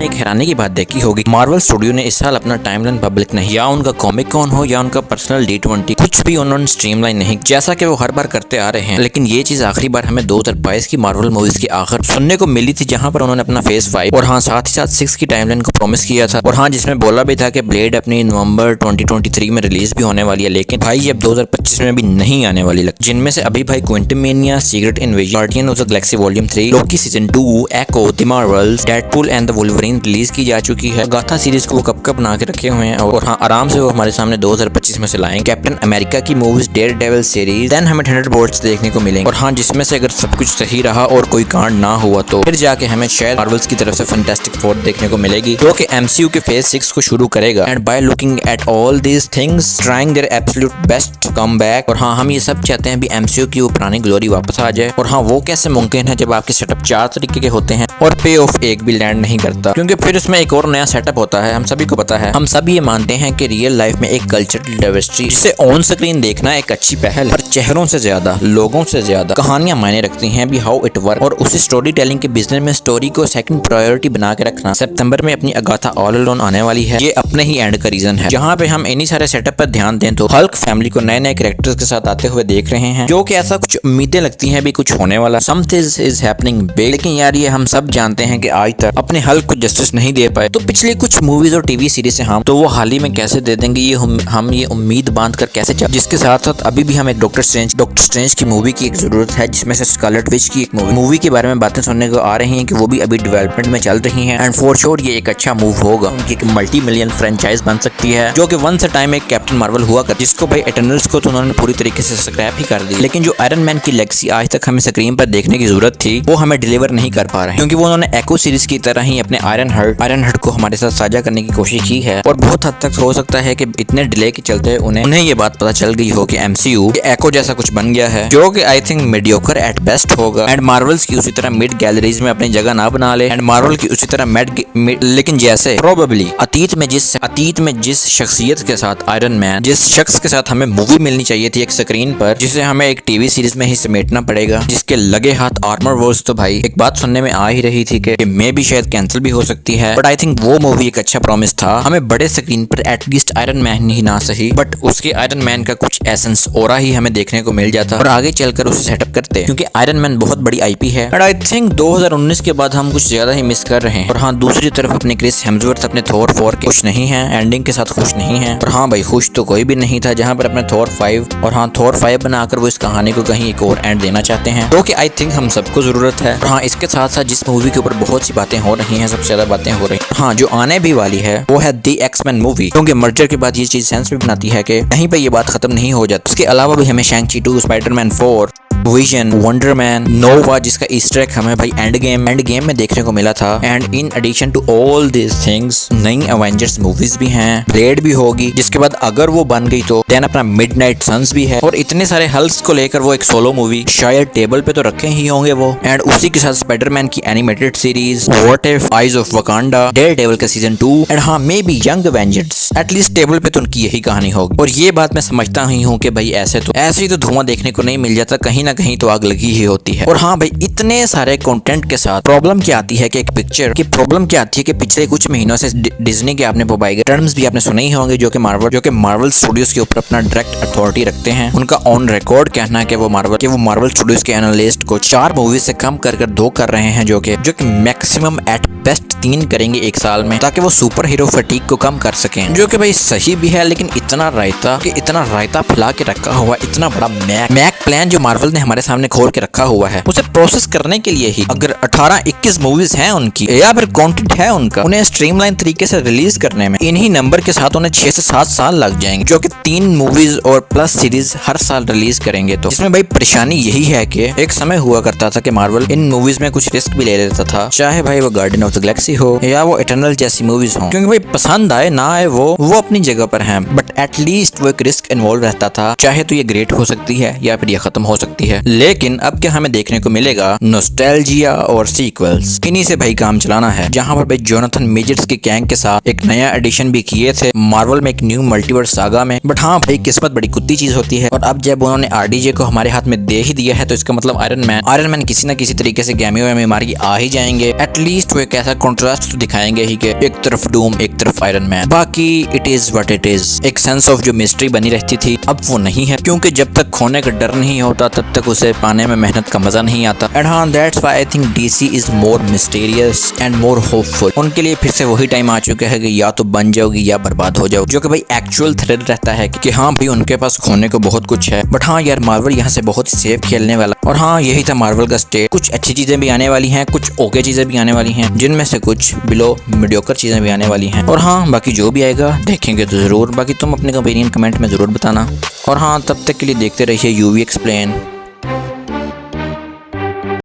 एक हैरानी की बात देखी होगी, मार्वल स्टूडियो ने इस साल अपना टाइमलाइन पब्लिक नहीं, या उनका कॉमिक कॉन हो या उनका पर्सनल D20, कुछ भी उन्होंने स्ट्रीमलाइन नहीं, जैसा कि वो हर बार करते आ रहे हैं। लेकिन ये चीज आखिरी बार हमें 2022 की मार्वल मूवीज के आखिर सुनने को मिली थी, जहां पर उन्होंने अपना फेज 5 और हाँ साथ ही साथ 6 की टाइमलाइन को प्रॉमिस किया था, और हाँ जिसमें बोला भी था कि ब्लेड अपनी नवंबर 2023 में रिलीज भी होने वाली है। लेकिन भाई अब 2025 में भी नहीं आने वाली लगती, जिनमें से अभी भाई Quantumania, secret invasion, guardian of the galaxy volume 3, Loki season 2, Echo, the Marvels, Deadpool and the Wolverine release की जा चुकी है। गाथा सीरीज को वो कब कब बना के रखे हुए हैं, और हाँ आराम से वो हमारे सामने 2025 में से लाएंगे। कैप्टन अमेरिका की movies, Daredevil series, then हमें थंडरबोल्ट्स देखने को मिलेंगे, और हाँ जिसमें से अगर सब कुछ सही रहा और कोई कांड ना हुआ तो फिर जाके हमें शायद मार्वल्स की तरफ से फैंटास्टिक फोर देखने को मिलेगी, जो कि MCU के फेज 6 को शुरू करेगा। And by looking at all these things, trying there absolute best come back, और हाँ हम ये सब चाहते हैं भी MCU की वो पुरानी ग्लोरी वापस आ जाए। और हाँ वो कैसे मुमकिन है जब आपके सेटअप 4 तरीके के होते हैं और पे ऑफ एक भी लैंड नहीं करता, क्योंकि फिर उसमें एक और नया सेटअप होता है। हम सभी को पता है, हम सभी ये मानते हैं कि रियल लाइफ में एक कल्चरल डाइवर्सिटी, जिसे ऑन स्क्रीन देखना एक अच्छी पहल, पर चेहरों से ज्यादा, लोगों से ज्यादा कहानियां मायने रखती हैं भी हाउ इट वर्क। और उसी स्टोरी टेलिंग के बिजनेस में स्टोरी को सेकंड प्रायोरिटी बना के रखना। सितंबर में अपनी अगाथा ऑल अलोन आने वाली है, ये अपने ही एंड का रीजन है, जहाँ पे हम इन्हीं सारे सेटअप पर ध्यान दें तो हल्क फैमिली को नए नए कैरेक्टर्स के साथ आते हुए देख रहे हैं, जो कि ऐसा कुछ उम्मीदें लगती हैं भी कुछ होने वाला, समथिंग इज हैपनिंग बिग। लेकिन यार ये हम सब जानते हैं कि आज तक अपने हल्क को जस्टिस नहीं दे पाए, तो पिछले कुछ मूवीज और टीवी सीरीज से हम तो वो हाल ही में कैसे दे देंगे, ये हम ये उम्मीद बांध कर कैसे चल। जिसके साथ साथ अभी भी हम एक डॉक्टर स्ट्रेंज की मूवी की एक जरूरत है, जिसमें से स्कारलेट विच की एक मूवी के बारे में बातें सुनने को आ रही हैं कि वो भी अभी डेवलपमेंट में चल रही हैं। एंड फॉर श्योर ये एक अच्छा मूव होगा, उनकी एक मल्टी मिलियन फ्रेंचाइज बन सकती है, जो कि वंस अ टाइम एक कैप्टन मार्वल हुआ कर, जिसको भाई इटर्नल्स को तो उन्होंने पूरी तरीके से स्क्रैप ही कर दी। लेकिन जो आयरन मैन की लेगेसी आज तक हमें स्क्रीन पर देखने की जरूरत थी, वो हमें डिलीवर नहीं कर पा रहे, क्योंकि वो उन्होंने एको सीरीज की तरह ही अपने आयरन हर्ट को हमारे साथ साझा करने की कोशिश की है। और बहुत हद तक हो सकता है कि इतने डिले के चलते उन्हें ये बात पता चल गई हो कि MCU एको जैसा कुछ बन गया है, जो कि I think mediocre at best होगा। एंड मार्वल्स की उसी तरह मिड गैलरीज में अपनी जगह ना बना ले, एंड मार्वल की उसी तरह लेकिन जैसे प्रोबेबली अतीत में जिस शख्सियत के साथ आयरन मैन, जिस शख्स के साथ हमें मूवी मिलनी चाहिए थी एक स्क्रीन पर, जिसे हमें एक टीवी सीरीज में ही समेटना पड़ेगा, जिसके लगे हाथ आर्मर वॉर्स, तो भाई एक बात सुनने में आ ही रही थी कि मे भी शायद कैंसिल भी हो सकती है, बट आई थिंक वो मूवी एक अच्छा प्रॉमिस था। हमें बड़े स्क्रीन पर एटलीस्ट आयरन मैन ही ना सही, बट उसके आयरन मैन का कुछ एसेंस और ही हमें देखने को मिल जाता और आगे चलकर उसे सेटअप करते, क्योंकि आयरन मैन बहुत बड़ी IP है। बट आई थिंक 2019 के बाद हम कुछ ज्यादा ही मिस कर रहे हैं। और हाँ दूसरी तरफ अपने क्रिस हेम्सवर्थ अपने थॉर 4 के खुश नहीं है, एंडिंग के साथ खुश नहीं है। और हाँ भाई खुश तो कोई भी नहीं था, जहाँ पर अपने थॉर 5 और हाँ थॉर 5 बनाकर वो इस कहानी को कहीं एक और एंड देना चाहते हैं, तो कि आई थिंक हम सबको जरूरत है। और हाँ इसके साथ साथ जिस मूवी के ऊपर बहुत सी बातें हो रही हैं, सबसे ज्यादा बातें हो रही हैं, हाँ जो आने भी वाली है, वो है द एक्समैन मूवी, क्योंकि मर्जर के बाद ये चीज सेंस भी बनाती है कि कहीं पे ये बात खत्म नहीं हो जाती। उसके अलावा भी हमें शैंग-ची 2, स्पाइडरमैन 4, विजन, वंडरमैन, नोवा, जिसका ईस्टर एग हमें भाई एंड गेम में देखने को मिला था। And in addition to all this things नई एवेंजर्स मूवीज भी हैं, ब्लेड भी होगी, जिसके बाद अगर वो बन गई तो देन अपना मिडनाइट सन्स भी है, और इतने सारे हल्क्स को लेकर वो एक सोलो मूवी शायद टेबल पे तो रखे ही होंगे वो। एंड उसी के साथ स्पाइडरमैन की animated series, what if, eyes of Wakanda, Daredevil का सीजन 2, एंड हाँ may be young Avengers, at least table पे तो उनकी यही कहानी होगी। और ये बात मैं समझता ही हूँ कि भाई ऐसे ही तो धुआं देखने को नहीं मिल जाता, कहीं ना कहीं तो आग लगी ही होती है। और हाँ भाई इतने सारे कंटेंट के साथ प्रॉब्लम क्या आती है कि एक पिक्चर की प्रॉब्लम क्या आती है कि पिछले कुछ महीनों से डिज्नी के आपने बुबाई टर्म्स भी आपने सुने ही होंगे, जो कि मार्वल स्टूडियोज के ऊपर अपना डायरेक्ट अथॉरिटी रखते हैं। उनका ऑन रिकॉर्ड कहना है कि वो मार्वल स्टूडियोज के एनालिस्ट को 4 मूवी से कम कर 2 कर रहे हैं, जो कि मैक्सिमम एट बेस्ट 3 करेंगे एक साल में, ताकि वो सुपर हीरो फटीक को कम कर सकें, जो कि भाई सही भी है। लेकिन इतना रायता फैला के रखा हुआ, इतना बड़ा मैक प्लान जो मार्वल ने हमारे सामने खोल के रखा हुआ है, उसे प्रोसेस करने के लिए ही अगर 18-21 मूवीज हैं उनकी, या फिर कंटेंट है उनका, उन्हें स्ट्रीमलाइन तरीके से रिलीज करने में इन्हीं नंबर के साथ उन्हें 6 से 7 साल लग जाएंगे, जो कि 3 मूवीज और प्लस सीरीज हर साल रिलीज करेंगे। तो इसमें भाई परेशानी यही है कि एक समय हुआ करता था कि मार्वल इन मूवीज में कुछ रिस्क भी ले लेता था, चाहे भाई वो गार्डियन ऑफ द गैलेक्सी हो या वो इटर्नल जैसी मूवीज हो, क्योंकि भाई पसंद आए ना आए वो अपनी जगह पर हैं, बट एटलीस्ट वो एक रिस्क इन्वॉल्व रहता था, चाहे तो ये ग्रेट हो सकती है या फिर ये खत्म हो सकती है। सकती है। लेकिन अब क्या हमें देखने को मिलेगा, नॉस्टैल्जिया और सीक्वल्स, इन्हीं से भाई काम चलाना है। जहां पर भाई जोनाथन मेजर्स के गैंग के साथ एक नया एडिशन भी किए थे मार्वल में, एक न्यू मल्टीवर्स सागा में। बट हाँ भाई, किस्मत बड़ी कुत्ती चीज होती है, और अब जब उन्होंने आरडीजे को हमारे हाथ में दे ही दिया है तो इसका मतलब आयरन मैन किसी न किसी तरीके से कैमियो में मार के आ ही जाएंगे। एटलीस्ट वो एक ऐसा कॉन्ट्रास्ट तो दिखाएंगे ही कि एक तरफ डूम एक तरफ आयरन मैन। बाकी it is what it is. एक सेंस ऑफ जो मिस्ट्री बनी रहती थी अब वो नहीं है, क्योंकि जब तक खोने का डर नहीं होता तब तक उसे पाने में मेहनत का मजा नहीं आता। एंड हाँ, that's why I think DC is more mysterious and more hopeful. उनके लिए फिर से वही टाइम आ चुका है कि या तो बन जाओगी या बर्बाद हो जाओ, जो कि भाई एक्चुअल थ्रिल रहता है कि हाँ भाई उनके पास खोने को बहुत कुछ है। बट हाँ यार, मार्वल यहाँ से बहुत सेफ खेलने वाला। और हाँ, यही था मार्वल का स्टेट। कुछ अच्छी चीजें भी आने वाली हैं, कुछ ओके चीजें भी आने वाली हैं, जिनमें से कुछ बिलो मीडियोकर चीजें भी आने वाली हैं। और हाँ, बाकी जो भी आएगा देखेंगे तो जरूर। बाकी तुम अपने ओपिनियन कमेंट में जरूर बताना। और हाँ, तब तक के लिए देखते रहिए यूवी एक्सप्लेन।